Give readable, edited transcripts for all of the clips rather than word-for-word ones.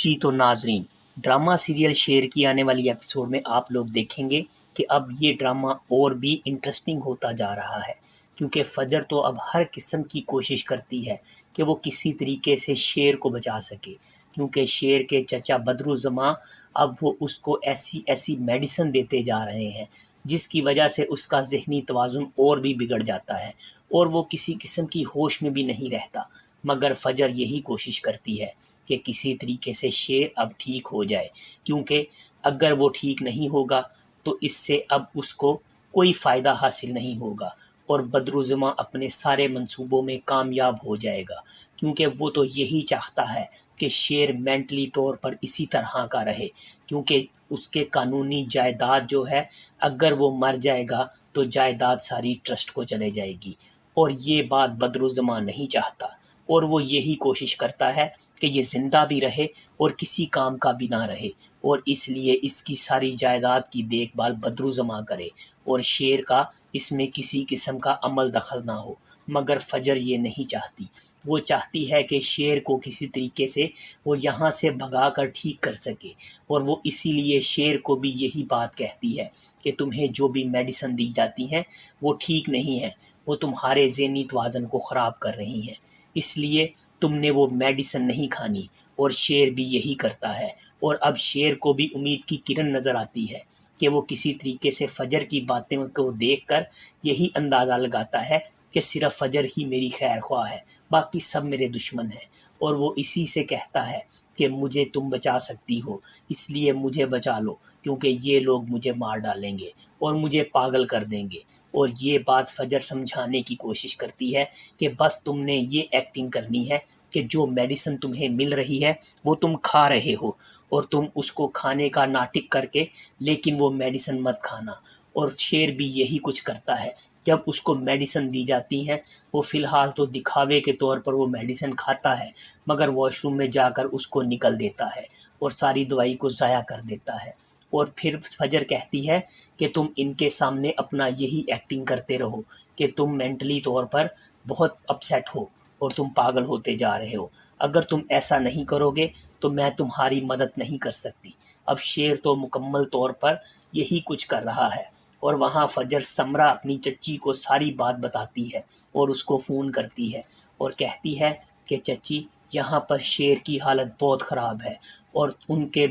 جی تو ناظرین، drama serial شیر کی آنے والی ایپیسوڈ میں آپ لوگ دیکھیں گے کہ اب یہ ڈرامہ اور بھی انٹرسٹنگ ہوتا جا رہا ہے، کیونکہ فجر تو اب ہر قسم کی کوشش کرتی ہے کہ وہ کسی طریقے سے شیر کو بچا سکے، کیونکہ شیر کے چچا بدرالزماں اب وہ اس کو ایسی ایسی میڈیسن دیتے جا رہے ہیں جس کی وجہ سے اس کا ذہنی توازن اور بھی بگڑ جاتا ہے اور وہ کسی قسم کی ہوش میں بھی نہیں رہتا۔ مگر فجر یہی کوشش کرتی ہے کہ کسی طریقے سے شیر اب ٹھیک ہو جائے، کیونکہ اگر وہ ٹھیک نہیں ہوگا تو اس سے اب اس کو کوئی فائدہ حاصل نہیں ہوگا اور بدرالزماں اپنے سارے منصوبوں میں کامیاب ہو جائے گا، کیونکہ وہ تو یہی چاہتا ہے کہ شیر مینٹلی طور پر اسی طرح کا رہے، کیونکہ اس کے قانونی جائیداد جو ہے، اگر وہ مر جائے گا تو جائیداد ساری ٹرسٹ کو چلے جائے گی، اور یہ بات بدرالزماں نہیں چاہتا، اور وہ یہی کوشش کرتا ہے کہ یہ زندہ بھی رہے اور کسی کام کا بھی نہ رہے، اور اس لیے اس کی ساری جائیداد کی دیکھ بھال بدرالزماں کرے اور شیر کا اس میں کسی قسم کا عمل دخل نہ ہو۔ مگر فجر یہ نہیں چاہتی، وہ چاہتی ہے کہ شیر کو کسی طریقے سے وہ یہاں سے بھگا کر ٹھیک کر سکے، اور وہ اسی لیے شیر کو بھی یہی بات کہتی ہے کہ تمہیں جو بھی میڈیسن دی جاتی ہیں وہ ٹھیک نہیں ہیں، وہ تمہارے ذہنی توازن کو خراب کر رہی ہیں، اس لیے تم نے وہ میڈیسن نہیں کھانی۔ اور شیر بھی یہی کرتا ہے، اور اب شیر کو بھی امید کی کرن نظر آتی ہے کہ وہ کسی طریقے سے فجر کی باتیں کو دیکھ کر یہی اندازہ لگاتا ہے کہ صرف فجر ہی میری خیر خواہ ہے، باقی سب میرے دشمن ہیں، اور وہ اسی سے کہتا ہے کہ مجھے تم بچا سکتی ہو، اس لیے مجھے بچا لو، کیونکہ یہ لوگ مجھے مار ڈالیں گے اور مجھے پاگل کر دیں گے۔ اور یہ بات فجر سمجھانے کی کوشش کرتی ہے کہ بس تم نے یہ ایکٹنگ کرنی ہے کہ جو میڈیسن تمہیں مل رہی ہے وہ تم کھا رہے ہو، اور تم اس کو کھانے کا ناٹک کر کے لیکن وہ میڈیسن مت کھانا۔ اور شیر بھی یہی کچھ کرتا ہے، جب اس کو میڈیسن دی جاتی ہیں وہ فی الحال تو دکھاوے کے طور پر وہ میڈیسن کھاتا ہے، مگر واش روم میں جا کر اس کو نکل دیتا ہے اور ساری دوائی کو ضائع کر دیتا ہے۔ اور پھر فجر کہتی ہے کہ تم ان کے سامنے اپنا یہی ایکٹنگ کرتے رہو کہ تم مینٹلی طور پر بہت اپسیٹ ہو اور تم پاگل ہوتے جا رہے ہو، اگر تم ایسا نہیں کرو گے تو میں تمہاری مدد نہیں کر سکتی۔ اب شیر تو مکمل طور پر یہی کچھ کر رہا ہے، اور وہاں فجر سمرا اپنی چچی کو ساری بات بتاتی ہے اور اس کو فون کرتی ہے اور کہتی ہے کہ چچی، یہاں پر شیر کی حالت بہت خراب ہے اور ان کے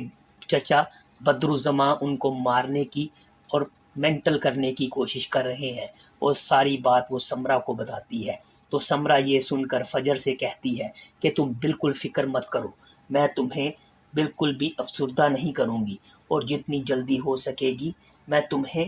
چچا بدرالزماں ان کو مارنے کی اور مینٹل کرنے کی کوشش کر رہے ہیں، اور ساری بات وہ سمرا کو بتاتی ہے۔ تو سمرا یہ سن کر فجر سے کہتی ہے کہ تم بالکل فکر مت کرو، میں تمہیں بالکل بھی افسردہ نہیں کروں گی، اور جتنی جلدی ہو سکے گی میں تمہیں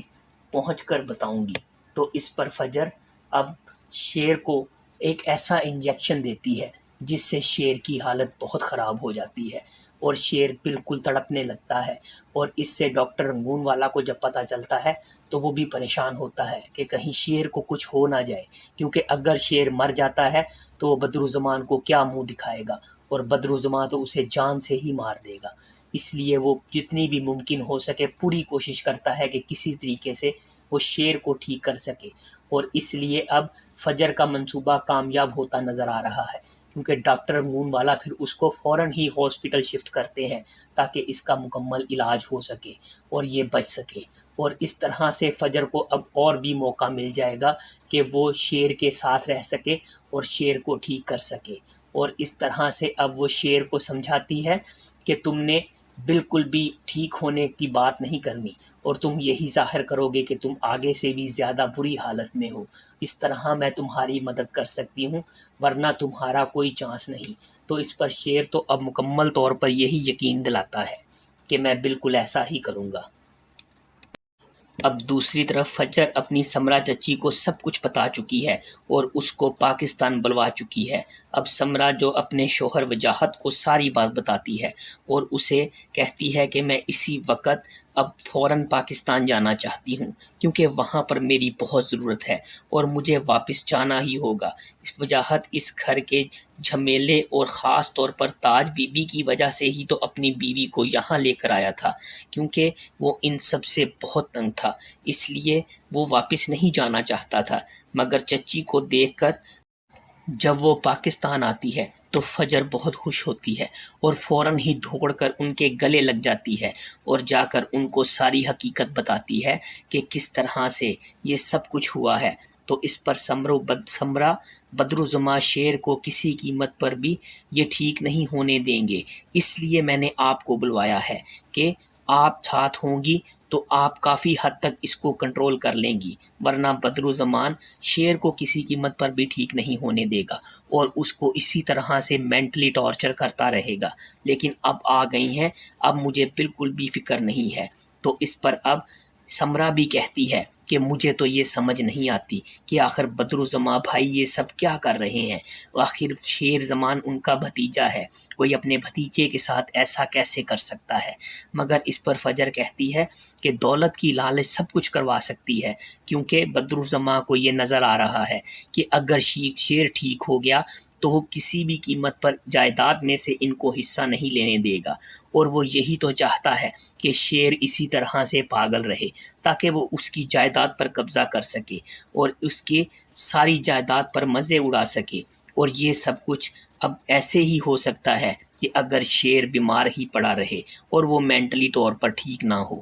پہنچ کر بتاؤں گی۔ تو اس پر فجر اب شیر کو ایک ایسا انجیکشن دیتی ہے جس سے شیر کی حالت بہت خراب ہو جاتی ہے اور شیر بالکل تڑپنے لگتا ہے، اور اس سے ڈاکٹر رنگون والا کو جب پتہ چلتا ہے تو وہ بھی پریشان ہوتا ہے کہ کہیں شیر کو کچھ ہو نہ جائے، کیونکہ اگر شیر مر جاتا ہے تو وہ بدرالزمان کو کیا منہ دکھائے گا، اور بدرالزمان تو اسے جان سے ہی مار دے گا۔ اس لیے وہ جتنی بھی ممکن ہو سکے پوری کوشش کرتا ہے کہ کسی طریقے سے وہ شیر کو ٹھیک کر سکے، اور اس لیے اب فجر کا منصوبہ کامیاب ہوتا نظر آ رہا ہے، کیونکہ ڈاکٹر مون والا پھر اس کو فوراً ہی ہاسپٹل شفٹ کرتے ہیں تاکہ اس کا مکمل علاج ہو سکے اور یہ بچ سکے، اور اس طرح سے فجر کو اب اور بھی موقع مل جائے گا کہ وہ شیر کے ساتھ رہ سکے اور شیر کو ٹھیک کر سکے۔ اور اس طرح سے اب وہ شیر کو سمجھاتی ہے کہ تم نے بالکل بھی ٹھیک ہونے کی بات نہیں کرنی، اور تم یہی ظاہر کرو گے کہ تم آگے سے بھی زیادہ بری حالت میں ہو، اس طرح میں تمہاری مدد کر سکتی ہوں، ورنہ تمہارا کوئی چانس نہیں۔ تو اس پر شیر تو اب مکمل طور پر یہی یقین دلاتا ہے کہ میں بالکل ایسا ہی کروں گا۔ اب دوسری طرف فجر اپنی سمرا چچی کو سب کچھ بتا چکی ہے اور اس کو پاکستان بلوا چکی ہے۔ اب سمرا جو اپنے شوہر وجاہت کو ساری بات بتاتی ہے اور اسے کہتی ہے کہ میں اسی وقت اب فوراً پاکستان جانا چاہتی ہوں، کیونکہ وہاں پر میری بہت ضرورت ہے اور مجھے واپس جانا ہی ہوگا۔ اس وجاہت اس گھر کے جھمیلے اور خاص طور پر تاج بی بی کی وجہ سے ہی تو اپنی بیوی کو یہاں لے کر آیا تھا، کیونکہ وہ ان سب سے بہت تنگ تھا، اس لیے وہ واپس نہیں جانا چاہتا تھا۔ مگر چچی کو دیکھ کر جب وہ پاکستان آتی ہے تو فجر بہت خوش ہوتی ہے اور فوراً ہی دوڑ کر ان کے گلے لگ جاتی ہے اور جا کر ان کو ساری حقیقت بتاتی ہے کہ کس طرح سے یہ سب کچھ ہوا ہے۔ تو اس پر سمرا بدرالزماں شیر کو کسی قیمت پر بھی یہ ٹھیک نہیں ہونے دیں گے، اس لیے میں نے آپ کو بلوایا ہے کہ آپ ساتھ ہوں گی تو آپ کافی حد تک اس کو کنٹرول کر لیں گی، ورنہ بدرالزمان شیر کو کسی قیمت پر بھی ٹھیک نہیں ہونے دے گا اور اس کو اسی طرح سے مینٹلی ٹارچر کرتا رہے گا۔ لیکن اب آ گئی ہیں، اب مجھے بالکل بھی فکر نہیں ہے۔ تو اس پر اب سمرا بھی کہتی ہے کہ مجھے تو یہ سمجھ نہیں آتی کہ آخر بدرالزماں بھائی یہ سب کیا کر رہے ہیں، آخر شیر زمان ان کا بھتیجا ہے، کوئی اپنے بھتیجے کے ساتھ ایسا کیسے کر سکتا ہے؟ مگر اس پر فجر کہتی ہے کہ دولت کی لالچ سب کچھ کروا سکتی ہے، کیونکہ بدرالزماں کو یہ نظر آ رہا ہے کہ اگر شیر ٹھیک ہو گیا تو وہ کسی بھی قیمت پر جائیداد میں سے ان کو حصہ نہیں لینے دے گا، اور وہ یہی تو چاہتا ہے کہ شیر اسی طرح سے پاگل رہے تاکہ وہ اس کی جائیداد پر قبضہ کر سکے اور اس کے ساری جائیداد پر مزے اڑا سکے۔ اور یہ سب کچھ اب ایسے ہی ہو سکتا ہے کہ اگر شیر بیمار ہی پڑا رہے اور وہ مینٹلی طور پر ٹھیک نہ ہو۔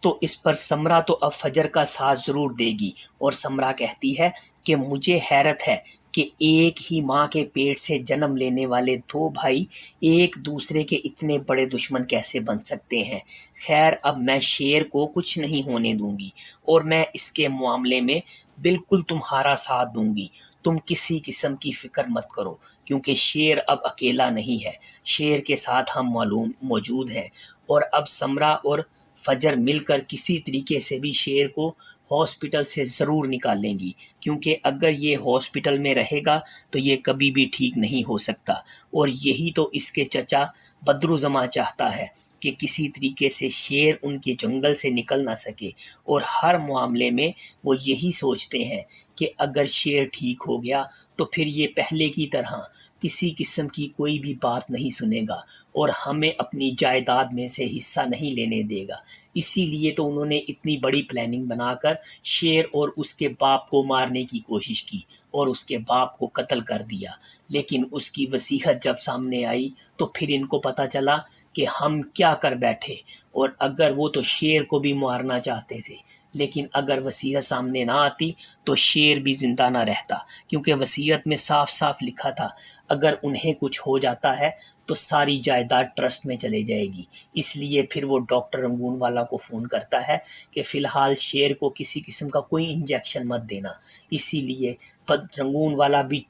تو اس پر سمرا تو اب فجر کا ساتھ ضرور دے گی، اور سمرا کہتی ہے کہ مجھے حیرت ہے کہ ایک ہی ماں کے پیٹ سے جنم لینے والے دو بھائی ایک دوسرے کے اتنے بڑے دشمن کیسے بن سکتے ہیں۔ خیر، اب میں شیر کو کچھ نہیں ہونے دوں گی اور میں اس کے معاملے میں بالکل تمہارا ساتھ دوں گی۔ تم کسی قسم کی فکر مت کرو، کیونکہ شیر اب اکیلا نہیں ہے، شیر کے ساتھ ہم موجود ہیں۔ اور اب سمرا اور فجر مل کر کسی طریقے سے بھی شیر کو ہاسپٹل سے ضرور نکالیں گی، کیونکہ اگر یہ ہاسپٹل میں رہے گا تو یہ کبھی بھی ٹھیک نہیں ہو سکتا، اور یہی تو اس کے چچا بدرالزماں چاہتا ہے کہ کسی طریقے سے شیر ان کے جنگل سے نکل نہ سکے، اور ہر معاملے میں وہ یہی سوچتے ہیں کہ اگر شیر ٹھیک ہو گیا تو پھر یہ پہلے کی طرح کسی قسم کی کوئی بھی بات نہیں سنے گا اور ہمیں اپنی جائیداد میں سے حصہ نہیں لینے دے گا۔ اسی لیے تو انہوں نے اتنی بڑی پلاننگ بنا کر شیر اور اس کے باپ کو مارنے کی کوشش کی اور اس کے باپ کو قتل کر دیا۔ لیکن اس کی وصیت جب سامنے آئی تو پھر ان کو پتہ چلا کہ ہم کیا کر بیٹھے، اور اگر وہ تو شیر کو بھی مارنا چاہتے تھے، لیکن اگر وصیت سامنے نہ آتی تو شیر بھی زندہ نہ رہتا، کیونکہ وصیت میں صاف صاف لکھا تھا اگر انہیں کچھ ہو جاتا ہے تو ساری جائیداد ٹرسٹ میں چلے جائے گی۔ اس لیے پھر وہ ڈاکٹر رنگون والا کو فون کرتا ہے کہ فی الحال شیر کو کسی قسم کا کوئی انجیکشن مت دینا۔ اسی لیے رنگون والا بھی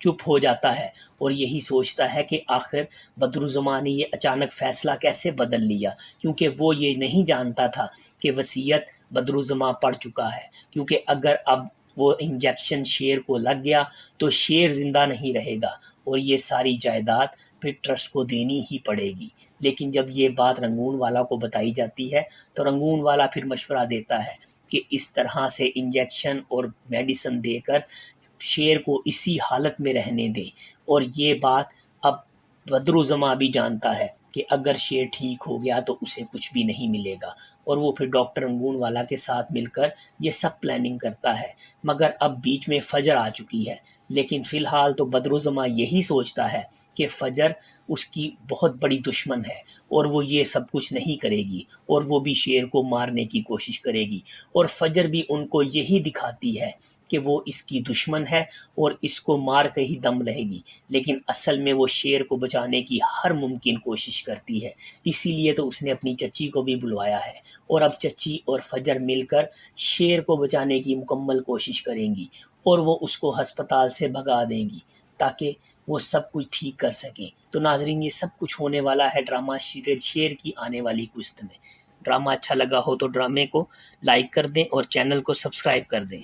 چپ ہو جاتا ہے اور یہی سوچتا ہے کہ آخر بدرالزماں نے یہ اچانک فیصلہ کیسے بدل لیا، کیونکہ وہ یہ نہیں جانتا تھا کہ وصیت بدرالزماں پڑ چکا ہے، کیونکہ اگر اب وہ انجیکشن شیر کو لگ گیا تو شیر زندہ نہیں رہے گا اور یہ ساری جائیداد پھر ٹرسٹ کو دینی ہی پڑے گی۔ لیکن جب یہ بات رنگون والا کو بتائی جاتی ہے تو رنگون والا پھر مشورہ دیتا ہے کہ اس طرح سے انجیکشن اور میڈیسن دے کر شیر کو اسی حالت میں رہنے دیں، اور یہ بات اب بدرالزماں بھی جانتا ہے کہ اگر شیر ٹھیک ہو گیا تو اسے کچھ بھی نہیں ملے گا، اور وہ پھر ڈاکٹر رنگون والا کے ساتھ مل کر یہ سب پلاننگ کرتا ہے۔ مگر اب بیچ میں فجر آ چکی ہے، لیکن فی الحال تو بدرالزماں یہی سوچتا ہے کہ فجر اس کی بہت بڑی دشمن ہے اور وہ یہ سب کچھ نہیں کرے گی، اور وہ بھی شیر کو مارنے کی کوشش کرے گی، اور فجر بھی ان کو یہی دکھاتی ہے کہ وہ اس کی دشمن ہے اور اس کو مار کے ہی دم رہے گی، لیکن اصل میں وہ شیر کو بچانے کی ہر ممکن کوشش کرتی ہے۔ اسی لیے تو اس نے اپنی چچی کو بھی بلوایا ہے، اور اب چچی اور فجر مل کر شیر کو بچانے کی مکمل کوشش کریں گی اور وہ اس کو ہسپتال سے بھگا دیں گی تاکہ وہ سب کچھ ٹھیک کر سکیں۔ تو ناظرین، یہ سب کچھ ہونے والا ہے ڈرامہ سیریل شیر کی آنے والی قسط میں۔ ڈرامہ اچھا لگا ہو تو ڈرامے کو لائک کر دیں اور چینل کو سبسکرائب کر دیں۔